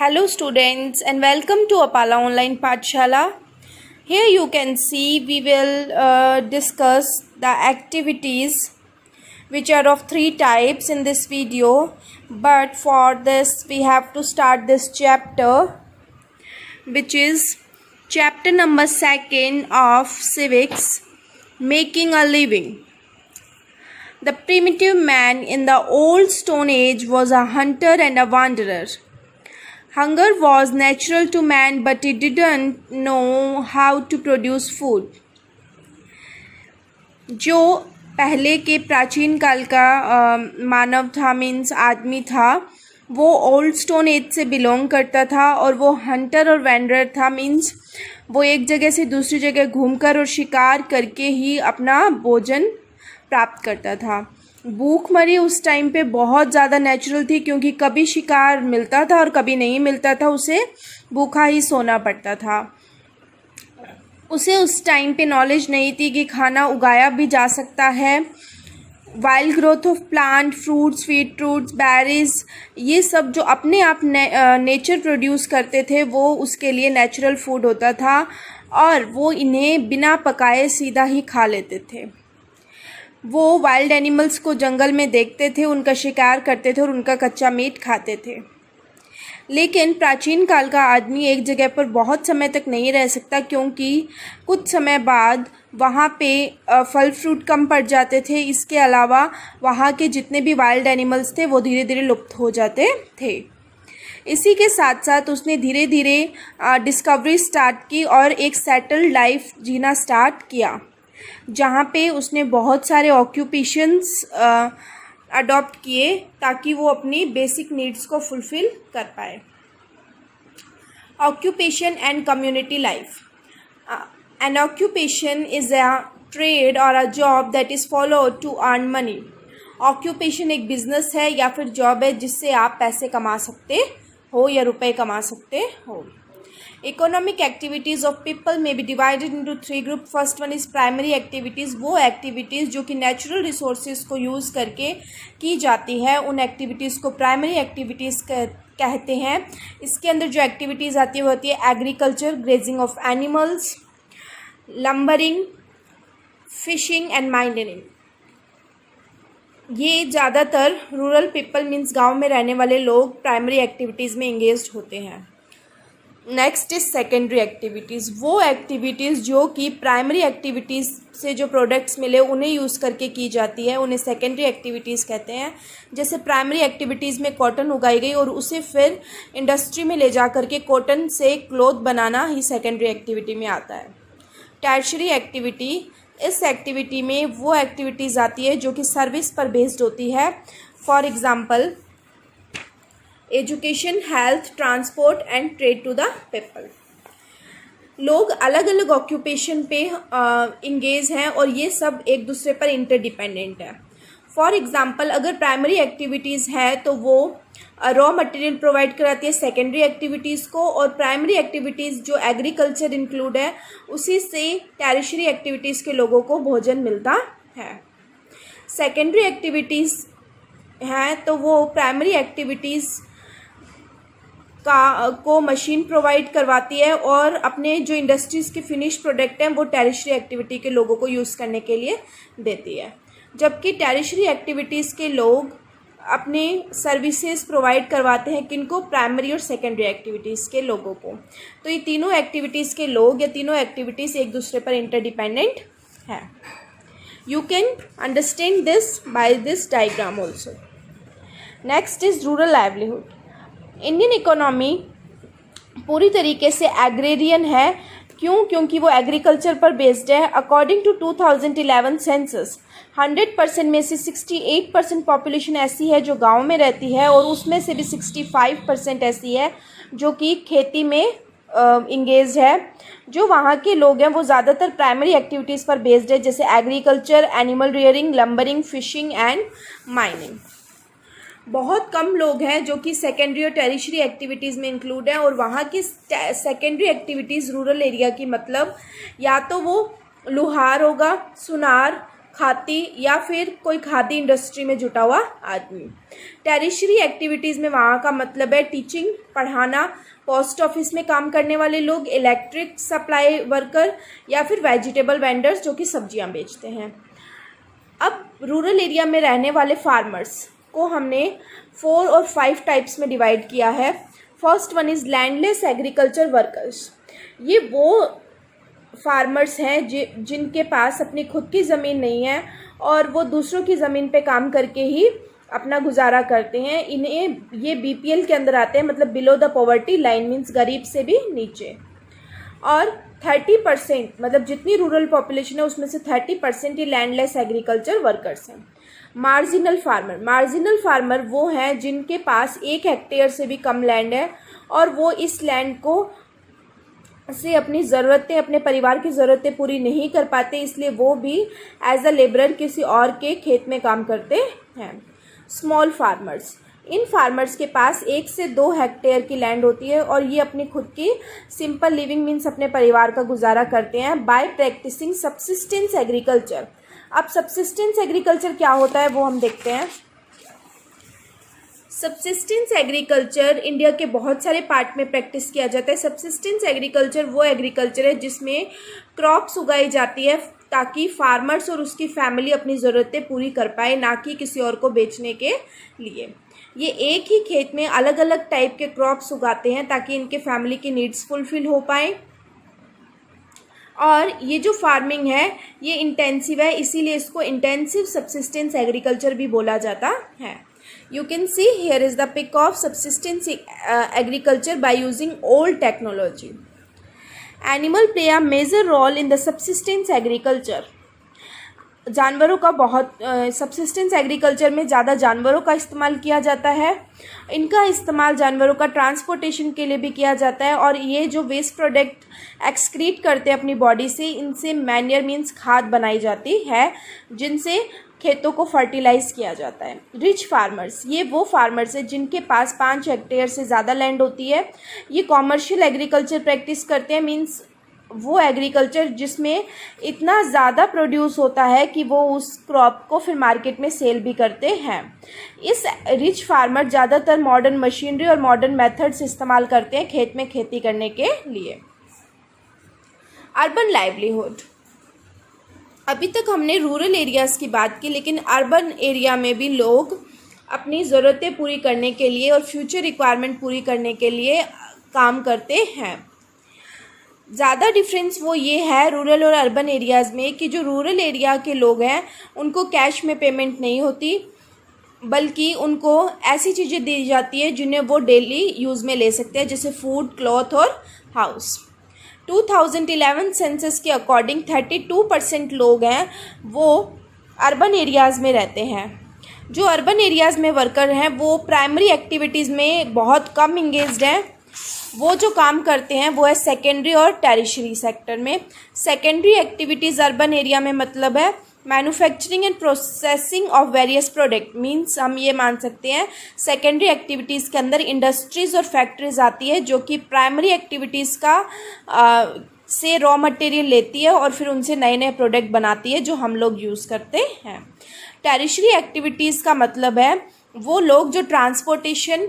Hello students and welcome to Apala Online Pathshala. Here you can see we will discuss the activities which are of three types in this video, but for this we have to start this chapter, which is chapter number 2 of civics, making a living. The primitive man in the old Stone Age was a hunter and a wanderer. Hunger was natural to man, but he didn't know how to produce food. जो पहले के प्राचीन काल का मानव था, means आदमी था, वो ओल्ड स्टोन एज से बिलोंग करता था और वो हंटर और वैंडरर था। मीन्स वो एक जगह से दूसरी जगह घूमकर और शिकार करके ही अपना भोजन प्राप्त करता था। भूखमरी उस टाइम पे बहुत ज़्यादा नेचुरल थी, क्योंकि कभी शिकार मिलता था और कभी नहीं मिलता था, उसे भूखा ही सोना पड़ता था। उसे उस टाइम पे नॉलेज नहीं थी कि खाना उगाया भी जा सकता है। Wild growth of plant, fruits, sweet fruits, berries, ये सब जो अपने आप नेचर प्रोड्यूस करते थे, वो उसके लिए नेचुरल फूड होता था और वो इन्हें बिना पकाए सीधा ही खा लेते थे। वो वाइल्ड एनिमल्स को जंगल में देखते थे, उनका शिकार करते थे और उनका कच्चा मीट खाते थे। लेकिन प्राचीन काल का आदमी एक जगह पर बहुत समय तक नहीं रह सकता, क्योंकि कुछ समय बाद वहाँ पे फल फ्रूट कम पड़ जाते थे। इसके अलावा वहाँ के जितने भी वाइल्ड एनिमल्स थे वो धीरे धीरे लुप्त हो जाते थे। इसी के साथ साथ उसने धीरे धीरे डिस्कवरी स्टार्ट की और एक सेटल्ड लाइफ जीना स्टार्ट किया, जहाँ पे उसने बहुत सारे ऑक्यूपेशंस अडॉप्ट किए ताकि वो अपनी बेसिक नीड्स को फुलफ़िल कर पाए। Occupation and community life. An occupation is a trade और a job that is followed to earn money. Occupation एक बिजनेस है या फिर जॉब है जिससे आप पैसे कमा सकते हो या रुपए कमा सकते हो। Economic activities of people may be divided into three groups. First one is primary activities. वो activities जो कि natural resources को use करके की जाती है, उन activities को primary activities कहते हैं। इसके अंदर जो activities आती है वो होती है agriculture, grazing of animals, lumbering, fishing and mining। ये ज़्यादातर रूरल पीपल मीन्स गाँव में रहने वाले लोग प्राइमरी एक्टिविटीज़ में इंगेज होते हैं। Next is secondary activities. वो एक्टिविटीज़ जो कि प्राइमरी एक्टिविटीज़ से जो प्रोडक्ट्स मिले उन्हें यूज़ करके की जाती है, उन्हें सेकेंडरी एक्टिविटीज़ कहते हैं। जैसे प्राइमरी एक्टिविटीज़ में कॉटन उगाई गई और उसे फिर इंडस्ट्री में ले जा करके कॉटन से क्लॉथ बनाना ही सेकेंडरी एक्टिविटी में आता है। टर्शियरी एक्टिविटी, इस एक्टिविटी में वो एक्टिविटीज़ आती है जो कि सर्विस पर बेस्ड होती है। For example education, health, transport and trade to the people. लोग अलग अलग ऑक्यूपेशन पे इंगेज हैं और ये सब एक दूसरे पर इंटरडिपेंडेंट है। फॉर एग्जांपल अगर प्राइमरी एक्टिविटीज़ है तो वो रॉ मटेरियल प्रोवाइड कराती है सेकेंडरी एक्टिविटीज़ को, और प्राइमरी एक्टिविटीज़ जो एग्रीकल्चर इंक्लूड है उसी से टर्शियरी एक्टिविटीज़ के लोगों को भोजन मिलता है। सेकेंडरी एक्टिविटीज़ हैं तो वो प्राइमरी एक्टिविटीज़ को मशीन प्रोवाइड करवाती है और अपने जो इंडस्ट्रीज़ के फिनिश प्रोडक्ट हैं वो टर्शियरी एक्टिविटी के लोगों को यूज़ करने के लिए देती है। जबकि टर्शियरी एक्टिविटीज़ के लोग अपने सर्विसेज प्रोवाइड करवाते हैं किनको, प्राइमरी और सेकेंडरी एक्टिविटीज़ के लोगों को। तो ये तीनों एक्टिविटीज़ के लोग या तीनों एक्टिविटीज़ एक दूसरे पर इंटरडिपेंडेंट है। You can understand this by this diagram also. Next is rural livelihood. Indian economy पूरी तरीके से एग्रेरियन है। क्यों? क्योंकि वो एग्रीकल्चर पर बेस्ड है। अकॉर्डिंग टू 2011 सेंसस 100% में से 68% पॉपुलेशन ऐसी है जो गांव में रहती है और उसमें से भी 65% ऐसी है जो कि खेती में इंगेज है। जो वहाँ के लोग हैं वो ज़्यादातर प्राइमरी एक्टिविटीज़ पर बेस्ड है, जैसे agriculture, animal rearing, lumbering, fishing and mining. बहुत कम लोग हैं जो कि सेकेंडरी और टर्शियरी एक्टिविटीज़ में इंक्लूड हैं, और वहाँ की सेकेंडरी एक्टिविटीज़ रूरल एरिया की मतलब या तो वो लुहार होगा, सुनार, खाती या फिर कोई खादी इंडस्ट्री में जुटा हुआ आदमी। टेरिशरी एक्टिविटीज़ में वहाँ का मतलब है टीचिंग, पढ़ाना, पोस्ट ऑफिस में काम करने वाले लोग, इलेक्ट्रिक सप्लाई वर्कर या फिर वेजिटेबल वेंडर्स जो कि सब्जियाँ बेचते हैं। अब रूरल एरिया में रहने वाले फार्मर्स को हमने 4 और 5 टाइप्स में डिवाइड किया है। First one is landless agriculture workers. ये वो फार्मर्स हैं जिनके पास अपनी खुद की ज़मीन नहीं है और वो दूसरों की ज़मीन पे काम करके ही अपना गुजारा करते हैं। इन्हें ये बीपीएल के अंदर आते हैं, मतलब below the poverty line, means गरीब से भी नीचे। और 30% मतलब जितनी रूरल पॉपुलेशन है उसमें से 30% ये लैंडलेस एग्रीकल्चर वर्कर्स हैं। मार्जिनल फार्मर वो हैं जिनके पास 1 हेक्टेयर से भी कम लैंड है और वो इस लैंड को से अपनी ज़रूरतें, अपने परिवार की ज़रूरतें पूरी नहीं कर पाते, इसलिए वो भी एज अ लेबरर किसी और के खेत में काम करते हैं। स्मॉल फार्मर्स, इन फार्मर्स के पास 1 से 2 हेक्टेयर की लैंड होती है और ये अपनी खुद की सिंपल लिविंग मीन्स अपने परिवार का गुजारा करते हैं बाय प्रैक्टिसिंग सब्सिस्टेंस एग्रीकल्चर। अब सब्सिस्टेंस एग्रीकल्चर क्या होता है वो हम देखते हैं। सब्सिस्टेंस एग्रीकल्चर इंडिया के बहुत सारे पार्ट में प्रैक्टिस किया जाता है। सब्सिस्टेंस एग्रीकल्चर वो एग्रीकल्चर है जिसमें क्रॉप्स उगाई जाती है ताकि फार्मर्स और उसकी फैमिली अपनी ज़रूरतें पूरी कर पाए, ना कि किसी और को बेचने के लिए। ये एक ही खेत में अलग अलग टाइप के क्रॉप्स उगाते हैं ताकि इनके फैमिली की नीड्स फुलफिल हो पाए। और ये जो फार्मिंग है ये इंटेंसिव है, इसीलिए इसको इंटेंसिव सब्सिस्टेंस एग्रीकल्चर भी बोला जाता है। You can see here is the pic of subsistence agriculture by using old technology. Animal play a major role in the subsistence agriculture. जानवरों का बहुत सब्सिस्टेंस एग्रीकल्चर में ज़्यादा जानवरों का इस्तेमाल किया जाता है। इनका इस्तेमाल जानवरों का ट्रांसपोर्टेशन के लिए भी किया जाता है और ये जो वेस्ट प्रोडक्ट एक्सक्रीट करते हैं अपनी बॉडी से, इनसे मैन्योर मीन्स खाद बनाई जाती है जिनसे खेतों को फर्टिलाइज किया जाता है। रिच फार्मर्स, ये वो फार्मर्स हैं जिनके पास 5 हेक्टेयर से ज़्यादा लैंड होती है। ये कॉमर्शियल एग्रीकल्चर प्रैक्टिस करते हैं, मीन्स वो एग्रीकल्चर जिसमें इतना ज़्यादा प्रोड्यूस होता है कि वो उस क्रॉप को फिर मार्केट में सेल भी करते हैं। इस रिच फार्मर ज़्यादातर मॉडर्न मशीनरी और मॉडर्न मेथड्स इस्तेमाल करते हैं खेत में खेती करने के लिए। अर्बन लाइवलीहुड, अभी तक हमने रूरल एरियाज़ की बात की, लेकिन अर्बन एरिया में भी लोग अपनी ज़रूरतें पूरी करने के लिए और फ्यूचर रिक्वायरमेंट पूरी करने के लिए काम करते हैं। ज़्यादा डिफरेंस वो ये है रूरल और अर्बन एरियाज़ में कि जो रूरल एरिया के लोग हैं उनको कैश में पेमेंट नहीं होती, बल्कि उनको ऐसी चीज़ें दी जाती है जिन्हें वो डेली यूज़ में ले सकते हैं, जैसे फूड, क्लॉथ और हाउस। 2011 सेंसस के अकॉर्डिंग 32% लोग हैं वो अर्बन एरियाज़ में रहते हैं। जो अर्बन एरियाज़ में वर्कर हैं वो प्राइमरी एक्टिविटीज़ में बहुत कम इंगेज्ड हैं। वो जो काम करते हैं वो है सेकेंडरी और टेरिशरी सेक्टर में। सेकेंडरी एक्टिविटीज़ अर्बन एरिया में मतलब है manufacturing and processing of various product, means हम ये मान सकते हैं सेकेंडरी एक्टिविटीज़ के अंदर इंडस्ट्रीज़ और फैक्ट्रीज आती है जो कि प्राइमरी एक्टिविटीज़ का से रॉ मटेरियल लेती है और फिर उनसे नए नए प्रोडक्ट बनाती है जो हम लोग यूज़ करते हैं। टेरिशरी एक्टिविटीज़ का मतलब है वो लोग जो ट्रांसपोर्टेशन,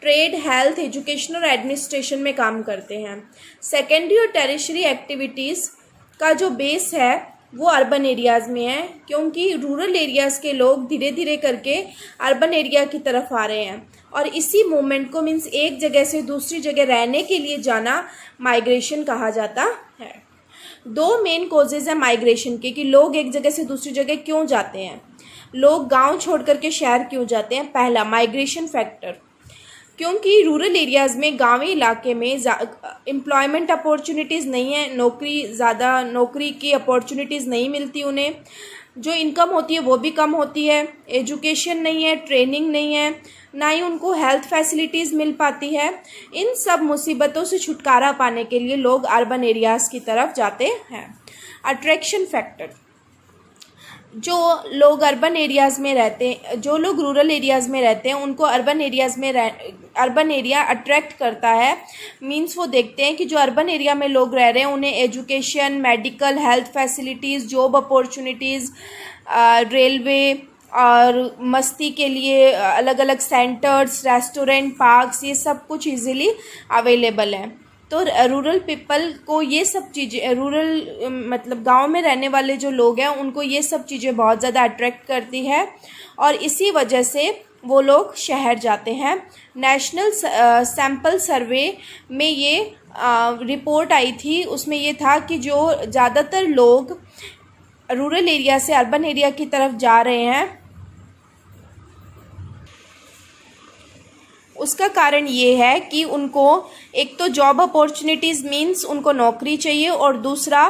ट्रेड, हेल्थ, एजुकेशन और एडमिनिस्ट्रेशन में काम करते हैं। सेकेंडरी और टेरिशरी एक्टिविटीज़ का जो बेस है वो अर्बन एरियाज़ में है, क्योंकि रूरल एरियाज़ के लोग धीरे धीरे करके अर्बन एरिया की तरफ आ रहे हैं और इसी मूवमेंट को मीन्स एक जगह से दूसरी जगह रहने के लिए जाना माइग्रेशन कहा जाता है। 2 मेन कॉजेज़ हैं माइग्रेशन के कि लोग एक जगह से दूसरी जगह क्यों जाते हैं, लोग गांव छोड़ करके शहर क्यों जाते हैं। पहला, माइग्रेशन फैक्टर, क्योंकि रूरल एरियाज़ में, गांवी इलाके में एम्प्लॉयमेंट अपॉर्चुनिटीज़ नहीं है, नौकरी की अपॉर्चुनिटीज़ नहीं मिलती उन्हें, जो इनकम होती है वो भी कम होती है, एजुकेशन नहीं है, ट्रेनिंग नहीं है, ना ही उनको हेल्थ फैसिलिटीज़ मिल पाती है। इन सब मुसीबतों से छुटकारा पाने के लिए लोग अर्बन एरियाज़ की तरफ जाते हैं। अट्रैक्शन फैक्टर, जो लोग अर्बन एरियाज़ में रहते हैं, जो लोग रूरल एरियाज़ में रहते हैं, उनको अर्बन एरिया अट्रैक्ट करता है। मींस वो देखते हैं कि जो अर्बन एरिया में लोग रह रहे हैं उन्हें education, medical, health facilities, job opportunities, railway और मस्ती के लिए अलग अलग सेंटर्स, रेस्टोरेंट, पार्क्स, ये सब कुछ इजीली अवेलेबल है। तो रूरल पीपल को ये सब चीज़ें, मतलब गांव में रहने वाले जो लोग हैं उनको ये सब चीज़ें बहुत ज़्यादा अट्रैक्ट करती है और इसी वजह से वो लोग शहर जाते हैं। नेशनल सैंपल सर्वे में ये रिपोर्ट आई थी, उसमें ये था कि जो ज़्यादातर लोग रूरल एरिया से अर्बन एरिया की तरफ जा रहे हैं उसका कारण ये है कि उनको एक तो जॉब अपॉर्चुनिटीज़ मीन्स उनको नौकरी चाहिए और दूसरा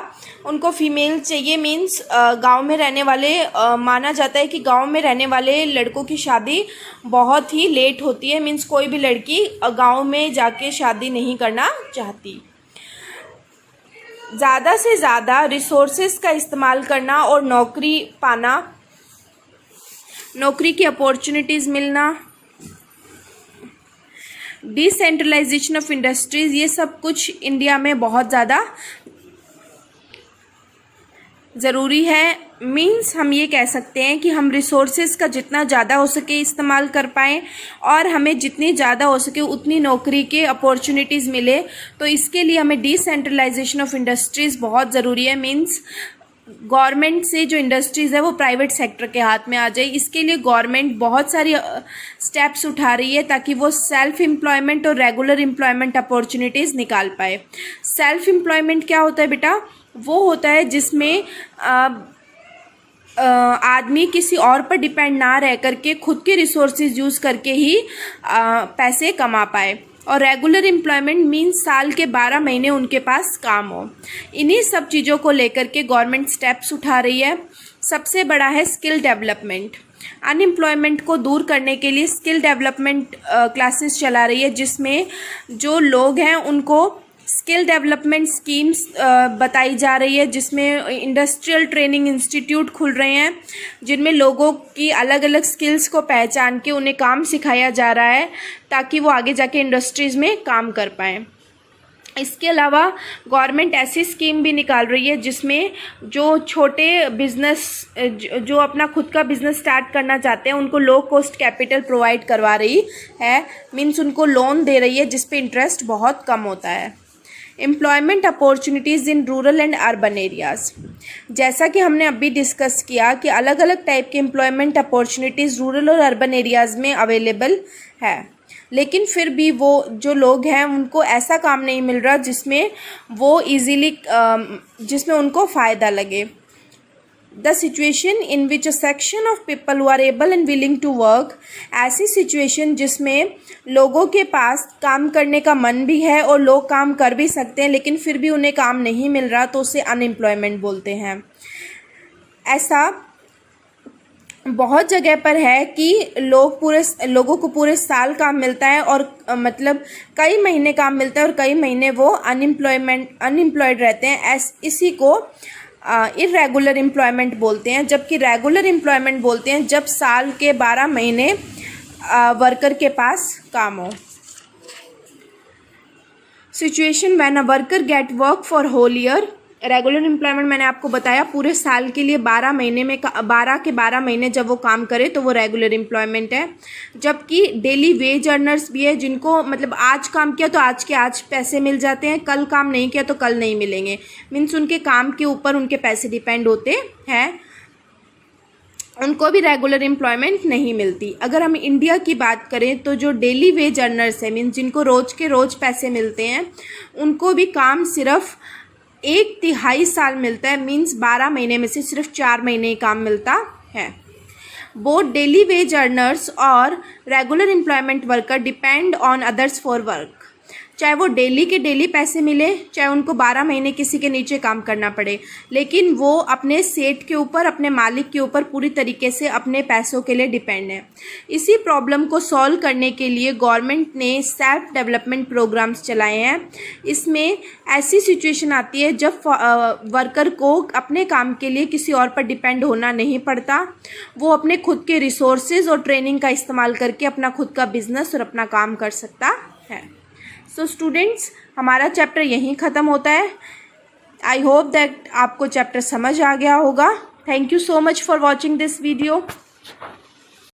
उनको फीमेल चाहिए। मीन्स गांव में रहने वाले माना जाता है कि गांव में रहने वाले लड़कों की शादी बहुत ही लेट होती है। मीन्स कोई भी लड़की गांव में जाके शादी नहीं करना चाहती। ज़्यादा से ज़्यादा रिसोर्सेज का इस्तेमाल करना और नौकरी पाना, नौकरी की अपॉर्चुनिटीज़ मिलना, डिसेंट्रलाइजेशन ऑफ इंडस्ट्रीज़, ये सब कुछ इंडिया में बहुत ज़्यादा ज़रूरी है। मीन्स हम ये कह सकते हैं कि हम रिसोर्सेज का जितना ज़्यादा हो सके इस्तेमाल कर पाएँ और हमें जितनी ज़्यादा हो सके उतनी नौकरी के अपॉर्चुनिटीज़ मिले। तो इसके लिए हमें डिसेंट्रलाइजेशन ऑफ इंडस्ट्रीज़ बहुत ज़रूरी है। मीन्स गवर्नमेंट से जो इंडस्ट्रीज़ है वो प्राइवेट सेक्टर के हाथ में आ जाए। इसके लिए गवर्नमेंट बहुत सारी स्टेप्स उठा रही है ताकि वो सेल्फ एम्प्लॉयमेंट और रेगुलर एम्प्लॉयमेंट अपॉर्चुनिटीज़ निकाल पाए। सेल्फ एम्प्लॉयमेंट क्या होता है बेटा? वो होता है जिसमें आदमी किसी और पर डिपेंड ना रह करके खुद के रिसोर्सेज यूज़ करके ही पैसे कमा पाए। और रेगुलर एम्प्लॉयमेंट मीन्स साल के 12 महीने उनके पास काम हो। इन्हीं सब चीज़ों को लेकर के गवर्नमेंट स्टेप्स उठा रही है। सबसे बड़ा है स्किल डेवलपमेंट। अनएम्प्लॉयमेंट को दूर करने के लिए स्किल डेवलपमेंट क्लासेस चला रही है, जिसमें जो लोग हैं उनको स्किल डेवलपमेंट स्कीम्स बताई जा रही है, जिसमें इंडस्ट्रियल ट्रेनिंग इंस्टीट्यूट खुल रहे हैं जिनमें लोगों की अलग अलग स्किल्स को पहचान के उन्हें काम सिखाया जा रहा है ताकि वो आगे जाके इंडस्ट्रीज़ में काम कर पाएँ। इसके अलावा गवर्नमेंट ऐसी स्कीम भी निकाल रही है जिसमें जो छोटे बिजनेस जो अपना खुद का बिजनेस स्टार्ट करना चाहते हैं उनको लो कॉस्ट कैपिटल प्रोवाइड करवा रही है। मीन्स उनको लोन दे रही है जिस पे इंटरेस्ट बहुत कम होता है। Employment opportunities in rural and urban areas, जैसा कि हमने अभी डिस्कस किया कि अलग अलग टाइप के एम्प्लॉयमेंट अपॉर्चुनिटीज़ रूरल और अर्बन एरियाज़ में अवेलेबल है, लेकिन फिर भी वो जो लोग हैं उनको ऐसा काम नहीं मिल रहा जिसमें वो इजीली जिसमें उनको फ़ायदा लगे। The situation in which a section of people who are able and willing to work, ऐसी सिचुएशन जिसमें लोगों के पास काम करने का मन भी है और लोग काम कर भी सकते हैं लेकिन फिर भी उन्हें काम नहीं मिल रहा, तो उसे अनएम्प्लॉयमेंट बोलते हैं। ऐसा बहुत जगह पर है कि लोगों को पूरे साल काम मिलता है और मतलब कई महीने काम मिलता है और कई महीने वो अनएम्प्लॉयड रहते हैं। इसी को इर्रेगुलर एम्प्लॉयमेंट बोलते हैं, जबकि रेगुलर एम्प्लॉयमेंट बोलते हैं जब साल के 12 महीने वर्कर के पास काम हो। Situation when a worker get work for whole year. Regular employment मैंने आपको बताया पूरे साल के लिए 12 महीने में 12 के 12 महीने जब वो काम करे तो वो रेगुलर एम्प्लॉयमेंट है। जबकि डेली वेज अर्नर्स भी है जिनको मतलब आज काम किया तो आज के आज पैसे मिल जाते हैं, कल काम नहीं किया तो कल नहीं मिलेंगे। मीन्स उनके काम के ऊपर उनके पैसे डिपेंड होते हैं, उनको भी रेगुलर एम्प्लॉयमेंट नहीं मिलती। अगर हम इंडिया की बात करें तो जो डेली वेज अर्नर्स है मीन्स जिनको रोज़ के रोज़ पैसे मिलते हैं उनको भी काम सिर्फ 1/3 साल मिलता है। मीन्स 12 महीने में से सिर्फ 4 महीने काम मिलता है। बोथ डेली वेज अर्नर्स और regular employment worker depend on others for work. चाहे वो डेली के डेली पैसे मिले, चाहे उनको 12 महीने किसी के नीचे काम करना पड़े, लेकिन वो अपने सेठ के ऊपर, अपने मालिक के ऊपर पूरी तरीके से अपने पैसों के लिए डिपेंड है। इसी प्रॉब्लम को सॉल्व करने के लिए गवर्नमेंट ने सेल्फ डेवलपमेंट प्रोग्राम्स चलाए हैं। इसमें ऐसी सिचुएशन आती है जब वर्कर को अपने काम के लिए किसी और पर डिपेंड होना नहीं पड़ता, वो अपने खुद के रिसोर्सेज और ट्रेनिंग का इस्तेमाल करके अपना खुद का बिजनेस और अपना काम कर सकता है। सो स्टूडेंट्स, हमारा चैप्टर यहीं ख़त्म होता है। आई होप दैट आपको चैप्टर समझ आ गया होगा। Thank you so much for watching this video.